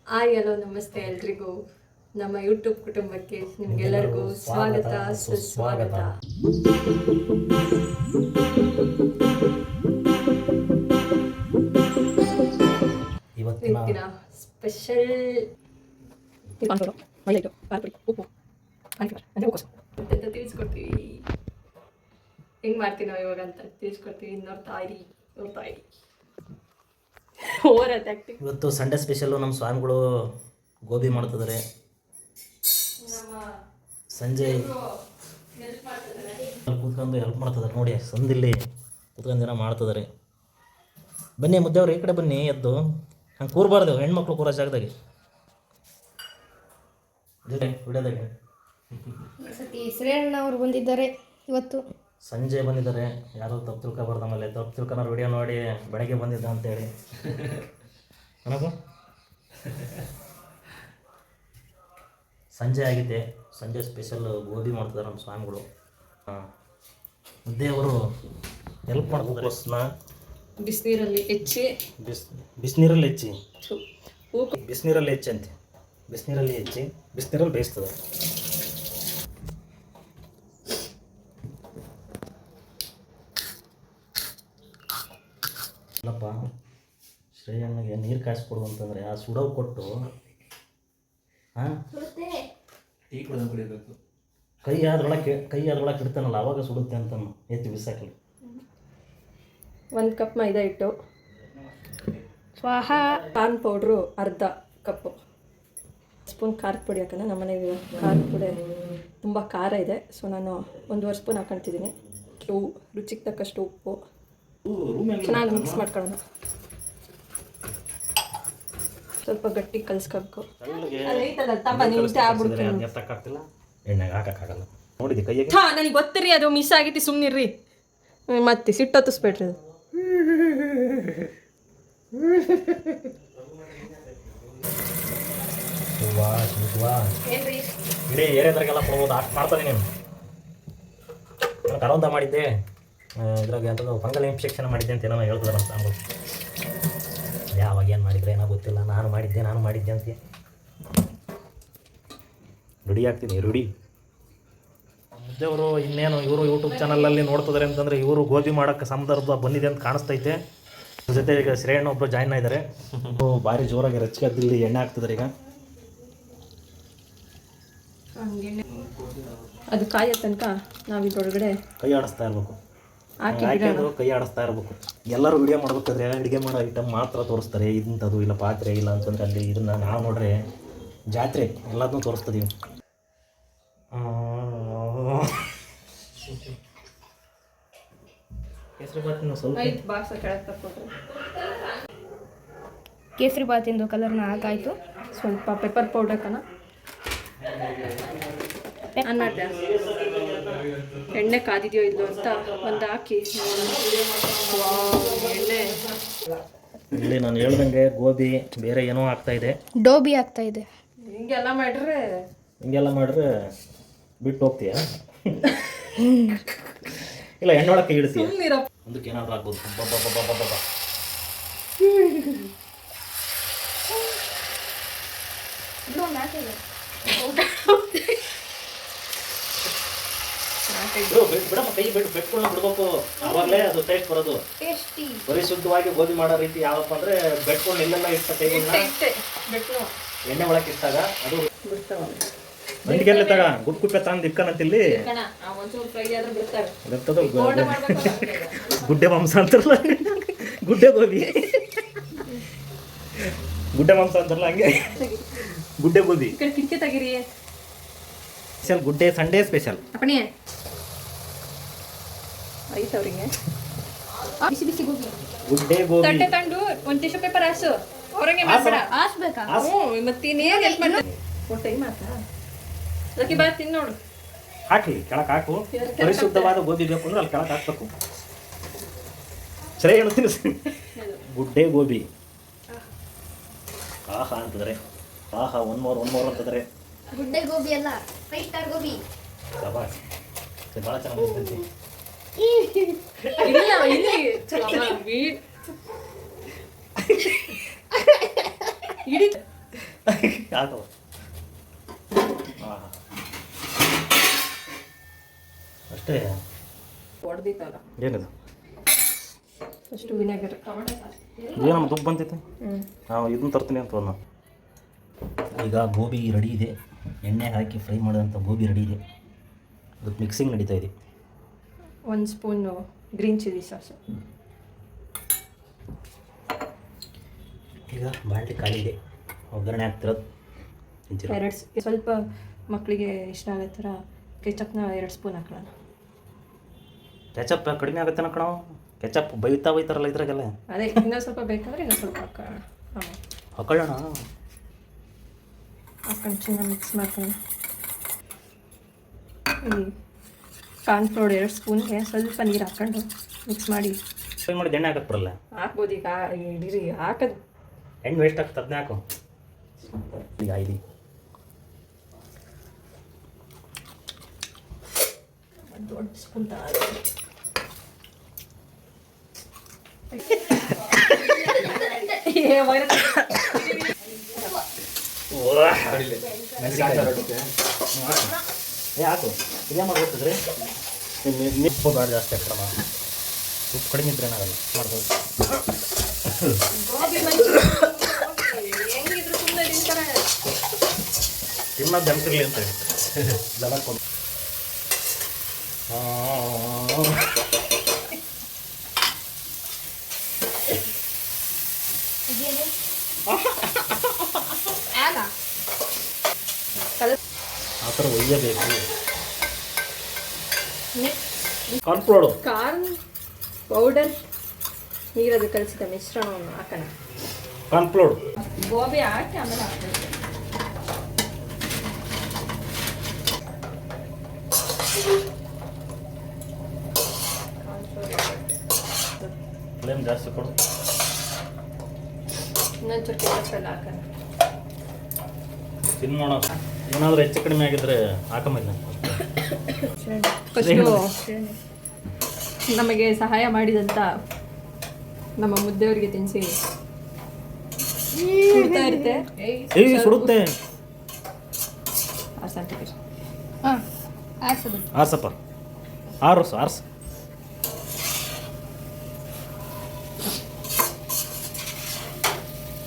Hi hello ನಮಸ್ತೆ ಎಲ್ರಿಗೂ ನಮ್ಮ ಯೂಟ್ಯೂಬ್ ಕುಟುಂಬಕ್ಕೆ ನಿಮ್ಗೆಲ್ಲರಿಗೂ ಸ್ವಾಗತ ಸುಸ್ವಾಗತ. ಇವತ್ತಿನ ಸ್ಪೆಷಲ್ ಅಂತ ತಿಳಿಸ್ಕೊಡ್ತೀವಿ. ಹೆಂಗ್ ಮಾಡ್ತೀವಿ ನಾವು ಇವಾಗ ಅಂತ ತಿಳಿಸ್ಕೊಡ್ತೀವಿ. ನೋಡ್ತಾ ಇರಿ. ಇವತ್ತು ಸಂಡೇ ಸ್ಪೆಷಲ್ಲು. ನಮ್ಮ ಸ್ವಾಮಿಗಳು ಗೋಬಿ ಮಾಡ್ತಿದ್ದಾರೆ. ಸಂಜೆ ಕೂತ್ಕೊಂಡು ಹೆಲ್ಪ್ ಮಾಡ್ತಿದ್ದಾರೆ ನೋಡಿ. ಸಂದಿಲ್ಲಿ ಕೂತ್ಕೊಂಡು ಜನ ಮಾಡ್ತಿದ್ದಾರೆ. ಬನ್ನಿ ಮುದ್ದೆವ್ರು, ಈ ಕಡೆ ಬನ್ನಿ. ಎದ್ದು ಹಂಗೆ ಕೂರಬಾರ್ದು, ಹೆಣ್ಮಕ್ಳು ಕೂರೋ ಜಾಗದಾಗೆ ವಿಡಿಯೋದಾಗೆ. ಶ್ರೇಯಣ್ಣ ಅವರು ಬಂದಿದ್ದಾರೆ ಇವತ್ತು. ಸಂಜೆ ಬಂದಿದ್ದಾರೆ. ಯಾರು ತಪ್ಪು ತಿಳ್ಕೊಬಾರ್ದು. ಆಮೇಲೆ ತಪ್ಪು ತಿಳ್ಕೊನೋ ವಿಡಿಯೋ ನೋಡಿ ಬೆಳಗ್ಗೆ ಬಂದಿದ್ದ ಅಂತೇಳಿ ನನಗೂ ಸಂಜೆ ಆಗಿದೆ. ಸಂಜೆ ಸ್ಪೆಷಲ್ ಗೋಬಿ ಮಾಡ್ತಿದ್ದಾರೆ ನಮ್ಮ ಸ್ವಾಮಿಗಳು. ಮುದ್ದೆಯವರು ಹೆಲ್ಪ್ ಮಾಡ್ತಿದ್ದಾರೆ. ಬಿಸಿನೀರಲ್ಲಿ ಹೆಚ್ಚಿ ಬಿಸಿನೀರಲ್ಲಿ ಹೆಚ್ಚಿ ಬಿಸಿನೀರಲ್ಲಿ ಹೆಚ್ಚಿ ಅಂತೆ. ಬಿಸಿನೀರಲ್ಲಿ ಹೆಚ್ಚಿ ಬಿಸಿನೀರಲ್ಲಿ ಬೇಯಿಸ್ತದೆ. ಅಲ್ಲಪ್ಪ, ಶ್ರೇಯಣ್ಣಗೆ ನೀರು ಕಾಯಿಸ್ಕೊಡು ಅಂತಂದರೆ ಆ ಸುಡೋ ಕೊಟ್ಟು ಟೀ ಕೂಡ ಕುಡಿಬೇಕು. ಕೈ ಅದ್ರೊಳಗೆ ಇಡ್ತಾನಲ್ಲ ಅವಾಗ ಸುಡುತ್ತೆ ಅಂತ ಎತ್ತಿ ಬಿಸಾಕಲಿ. 1 ಕಪ್ ಮೈದಾ ಹಿಟ್ಟು, ಸ್ವಾಹ. ಕಾರ್ನ್ ಪೌಡ್ರು ಅರ್ಧ ಕಪ್ಪು, ಸ್ಪೂನ್ ಖಾರದ ಪುಡಿ ಹಾಕೋಣ. ನಮ್ಮ ಮನೆಗೆ ಖಾರದ ಪುಡಿ ತುಂಬ ಖಾರ ಇದೆ, ಸೊ ನಾನು 1.5 ಸ್ಪೂನ್ ಹಾಕೊಳ್ತಿದ್ದೀನಿ. ರುಚಿಗೆ ತಕ್ಕಷ್ಟು ಉಪ್ಪು. ಚೆನ್ನಾಗಿ ಮಿಕ್ಸ್ ಮಾಡ್ಕೊಳ್ಳೋಣ. ಸ್ವಲ್ಪ ಗಟ್ಟಿ ಕಲಿಸ್ಕೋಬೇಕು. ಎಣ್ಣೆಗೆ ಹಾಕಕ್ಕಾಗಲ್ಲ ನೋಡಿದ್ದೆ ಕೈಯಾಗ. ನನಗೆ ಗೊತ್ತಿರಿ, ಅದು ಮಿಸ್ ಆಗೈತಿ. ಸುಮ್ಮನಿರ್ರಿ, ಮತ್ತೆ ಸಿಟ್ಟೊತ್ತಿಸ್ಬೇಡ್ರಿ. ಅದು ಇಡೀ ಏರಿಯಾದಾಗೆಲ್ಲ ಕೊಡ್ಬೋದು. ಅಷ್ಟು ಮಾಡ್ತಾನೆ ನೀನು. ನಾನು ಕರೋಂದ ಮಾಡಿದ್ದೆ, ಇದ್ರಾಗ ಎಂಥದ್ದು ಫಂಗಲ್ ಇನ್ಫೆಕ್ಷನ್ ಮಾಡಿದ್ದೆ ಅಂತ ಏನೋ ಹೇಳ್ತಿದ್ದಾರೆ ಅಂತ ಅಂಬೋದು. ಯಾವಾಗ ಏನು ಮಾಡಿದ್ರೆ ಏನೋ ಗೊತ್ತಿಲ್ಲ. ನಾನು ಮಾಡಿದ್ದೆ ಅಂತ ರೆಡಿ ಆಗ್ತೀನಿ. ರೆಡಿ ಮುದ್ದೆಯವರು ಇನ್ನೇನು ಇವರು ಯೂಟ್ಯೂಬ್ ಚಾನಲಲ್ಲಿ ನೋಡ್ತಿದ್ದಾರೆ ಅಂತಂದರೆ ಇವರು ಗೋಬಿ ಮಾಡೋಕ್ಕೆ ಸಂದರ್ಭ ಬಂದಿದೆ ಅಂತ ಕಾಣಿಸ್ತೈತೆ. ಅದ್ರ ಜೊತೆ ಈಗ ಶ್ರೇಯಣ್ಣ ಒಬ್ಬರು ಜಾಯ್ನ್ ಆಗಿದ್ದಾರೆ. ಭಾರಿ ಜೋರಾಗಿ ರಚ್ಕದ್ದಿಲ್ಲಿ ಎಣ್ಣೆ ಹಾಕ್ತಿದ್ದಾರೆ. ಈಗ ಅದು ಕಾಯೋ ತನಕ ನಾವು ಇದ್ರೊಳಗಡೆ ಕೈ ಆಡಿಸ್ತಾ ಇರಬೇಕು. ಹಾಕಿದ್ರು ಕೈ ಆಡಿಸ್ತಾ ಇರಬೇಕು. ಎಲ್ಲರೂ ವಿಡಿಯೋ ಮಾಡ್ಬೇಕಾದ್ರೆ ಅಡುಗೆ ಮಾಡೋ ಐಟಮ್ ಮಾತ್ರ ತೋರಿಸ್ತಾರೆ. ಇಂಥದ್ದು ಇಲ್ಲ ಪಾತ್ರೆ ಇಲ್ಲ ಅಂತಂದ್ರೆ ಅಲ್ಲಿ ಇದನ್ನು ನಾವು ನೋಡ್ರೆ ಜಾತ್ರೆ ಎಲ್ಲದನ್ನೂ ತೋರಿಸ್ತಿದ್ದೀವಿ. ಕೇಸರಿಬಾತಿನ ಸ್ವಲ್ಪ ಕೇಸರಿಬಾತಿಂದು ಕಲರ್ನ ಹಾಕಾಯಿತು. ಸ್ವಲ್ಪ ಪೆಪ್ಪರ್ ಪೌಡರ್ ಹಾಕೋಣ. ಎಣ್ಣೆ ಕಾದಿದೆಯೋ ಇಲ್ಲೋ ಅಂತ ಒಂದು ಹಾಕಿ ಎಣ್ಣೆ. ಇಲ್ಲಿ ನಾನು ಹೇಳ್ದಂಗೆ ಗೋಬಿ ಬೇರೆ ಏನೋ ಆಗ್ತಾ ಇದೆ. ಡೋಬಿ ಆಗ್ತಾ ಇದೆ. ಹಿಂಗೆಲ್ಲ ಮಾಡಿದ್ರೆ ಬಿಟ್ಟು ಹೋಗ್ತೀಯಾ? ಇಲ್ಲ, ಎಣ್ಣೊಳಕ್ಕೆ ಇಡ್ತೀಯ. ಒಂದಕ್ಕೆ ಏನಾದರೂ ಆಗ್ಬೋದು. ಬಿಡಮ್ಮ, ಕೈ ಬೆಟ್ಕೊಂಡು ಬಿಡ್ಬೇಕು. ಆವಾಗಲೇ ಅದು ಟೇಸ್ಟ್ ಬರೋದು. ಪರಿಶುದ್ಧವಾಗಿ ಗೋಬಿ ಮಾಡೋ ರೀತಿ ಯಾವಪ್ಪ ಅಂದರೆ ಬೆಟ್ಕೊಂಡು ಇಲ್ಲೆಲ್ಲ ಇಟ್ಟ ಕೈಗಳನ್ನ ಎಣ್ಣೆ ಒಳಕ್ಕೆ ಇಟ್ಟಾಗ ಅದು ಗಂಟಿಗೆಲ್ಲ ತಗ ಗುಡ್ಕುಪ್ಪೆ ತಂದು ಇಕ್ಕನಂತಿಲ್ಲಿ ಗುಡ್ಡೆ ಮಾಂಸ ಅಂತಾರಲ್ಲ, ಗುಡ್ಡೆ ಗೋಬಿ, ಗುಡ್ಡೆ ಮಾಂಸ ಅಂತಾರಲ್ಲ ಹಂಗೆ ಗುಡ್ಡೆ ಗೋಬಿ. ಸ್ಪೆಷಲ್ ಗುಡ್ಡೆ ಸಂಡೇ ಸ್ಪೆಷಲ್. ಬಿಸಿ ಬಿಸಿ ಗೋಬಿ, ಗುಡ್ಡೆ ಗೋಬಿ. ತಟ್ಟೆ ತಂಡು ಒಂದು ಟಿಶ್ಯೂ ಪೇಪರ್ ಹಾಸು. ಹೊರಗೆ ಮಾಡ್ಬೇಡ. ಹಾಸ್ಬೇಕಾ? ಮತ್ತೇನೇನು ಹೆಲ್ಪ್ ಮಾಡಿ ಟೈಮ್ ಆಯ್ತಾ? ಅದಕ್ಕೆ ಬಾ ತಿನ್ನು ನೋಡು. ಹಾಕಿ ಕೆಳಕ್ಕೆ ಹಾಕು. ಪರಿಶುದ್ಧವಾದ ಗೋಬಿ ಬೇಕು ಅಂದ್ರೆ ಅಲ್ಲಿ ಕೆಳಕ್ಕೆ ಹಾಕ್ಬೇಕು. ಸರಿ ಏನು ತಿನ್ನಿಸಿ. ಗುಡ್ಡೆ ಗೋಬಿ ಆಹಾ ಅಂತಿದ್ದಾರೆ. ಆಹಾ ಒನ್ ಮೋರ್ ಅಂತಿದ್ದಾರೆ. ಗುಡ್ಡೆ ಗೋಬಿ ಅಲ್ಲ, 5 ಸ್ಟಾರ್ ಗೋಬಿ. ಭಾಳ ಚೆನ್ನಾಗಿ ಇಲ್ಲ ಇಲ್ಲಿ ಇಡಿ ಹಾಕವ ಅಷ್ಟೇ. ಹೊಡೆದಿತ್ತಲ್ಲ ಏನಿದು ಫಸ್ಟು ವಿನೆಗರ್. ಏನಮ್ಮ ದುಬ್ಬ ಬಂತೈತೆ. ನಾವು ಇದನ್ನ ತರ್ತೀನಿ ಅಂತ ನಾನು. ಈಗ ಗೋಬಿ ರೆಡಿ ಇದೆ. ಎಣ್ಣೆ ಹಾಕಿ ಫ್ರೈ ಮಾಡಿದಂಥ ಗೋಬಿ ರೆಡಿ ಇದೆ. ಅದಕ್ಕೆ ಮಿಕ್ಸಿಂಗ್ ನಡೀತಾ ಇದೆ. 1 ಸ್ಪೂನು ಗ್ರೀನ್ ಚಿಲ್ಲಿ ಸಾಸು. ಈಗ ಬಾಣಲಿ ಖಾಲಿ ಇದೆ. ಒಗ್ಗರಣೆ ಹಾಕ್ತಿರೋದು ಸ್ವಲ್ಪ ಮಕ್ಕಳಿಗೆ ಇಷ್ಟ ಆಗೋ ಥರ ಕೆಚಪ್ನ 2 ಸ್ಪೂನ್ ಹಾಕೋಣ. ಕೆಚಪ್ ಕಡಿಮೆ ಆಗುತ್ತೆ ಕಣ. ಕೆಚಪ್ ಬೈತಾರಲ್ಲ ಇದ್ರಾಗೆಲ್ಲ. ಅದೇ ಇನ್ನೊಂದು ಸ್ವಲ್ಪ ಬೇಕಾದರೆ ಇನ್ನೊಂದು ಸ್ವಲ್ಪ ಹಾಕೋಣ. ಹಾಕೊಳ್ಳೋಣ. ಹಾಕೊಂಡು ಚೆನ್ನಾಗಿ ಮಿಕ್ಸ್ ಮಾಡ್ಕೊಳ್ಳೋಣ. ಇಲ್ಲಿ ಕಾರ್ನ್ಫ್ಲೋರ್ 2 ಸ್ಪೂನ್ಗೆ ಸ್ವಲ್ಪ ನೀರು ಹಾಕ್ಕೊಂಡು ಮಿಕ್ಸ್ ಮಾಡಿ ಫ್ರೈ ಮಾಡಿದ ಎಣ್ಣೆ ಹಾಕಕ್ಕೆ ಬರಲ್ಲ. ಹಾಕ್ಬೋದು. ಈಗ ಇಡೀ ಹಾಕೋದು ಎಣ್ಣೆ ವೇಸ್ಟ್ ಆಗ್ತದೆ. ಅದನ್ನೇ ಹಾಕು. ಈಗ ಇದು ದೊಡ್ಡ ಸ್ಪೂನ್ ಹಾಕು. ಇದೇ ಮಾಡ್ಬೋದ್ರಿ. ಉಪ್ಪು ಬೇಡ ಜಾಸ್ತಿ ಹಾಕ್ತಮ್ಮ. ಉಪ್ಪು ಕಡಿಮೆ ಇದ್ರೆ ಏನಾಗಲ್ಲ ಮಾಡ್ಬೋದು. ತಿನ್ನೋದು ದಮ್ತಿರ್ಲಿ ಅಂತ ಹೇಳಿ ದನಕ್ಕೊಂದು. ಆ ಥರ ಒಯ್ಯಬೇಕು. ಕಾರ್ನ್ಫ್ಲೋರ್ ಕಾರ್ನ್ ಪೌಡರ್ ನೀರದು ಕಲಿಸಿದ ಮಿಶ್ರಣವನ್ನು ಹಾಕೋಣ. ಕಾರ್ನ್ಫ್ಲೋರ್ ಗೋಬಿ ಹಾಕಿ ಆಮೇಲೆ ಹಾಕ್ಬೇಕು. ಫ್ಲೇಮ್ ಜಾಸ್ತಿ ಕೊಡು. ಇನ್ನೊಂದು ಚೂರು ಕೆಚಪ್ ಎಲ್ಲ ಹಾಕೋಣ. ತಿನ್ನೋಣ. ಏನಾದರೂ ಹೆಚ್ಚು ಕಡಿಮೆ ಆಗಿದ್ರೆ ಹಾಕಂಬಿಲ್ಲ. ಫಸ್ಟು ನಮಗೆ ಸಹಾಯ ಮಾಡಿದಂಥ ನಮ್ಮ ಮುದ್ದೆಯವರಿಗೆ ತಿನ್ನಿಸಿ ಸುಡ್ತಾ ಇರುತ್ತೆ. ಸುಡುತ್ತೆ. ಹಾಂ ಆಡ್ಸೋದು. ಆರ್ಸಪ್ಪ. ಆರ್ಸು.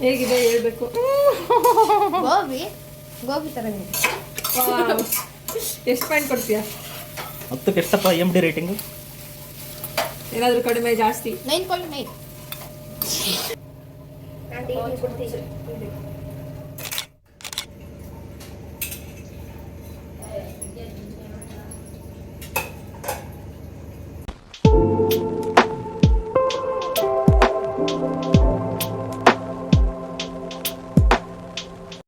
ಹೇಗಿದೆ ಹೇಳ್ಬೇಕು. ಗೋಬಿ ಥರ ಇದೆ. ಎಷ್ಟು ಪಾಯಿಂಟ್ ಕೊಡ್ತೀಯಾ? 10ಕ್ಕೆ ಎಷ್ಟಪ್ಪ MD ರೇಟಿಂಗು? ಏನಾದರೂ ಕಡಿಮೆ ಜಾಸ್ತಿ? 9.9.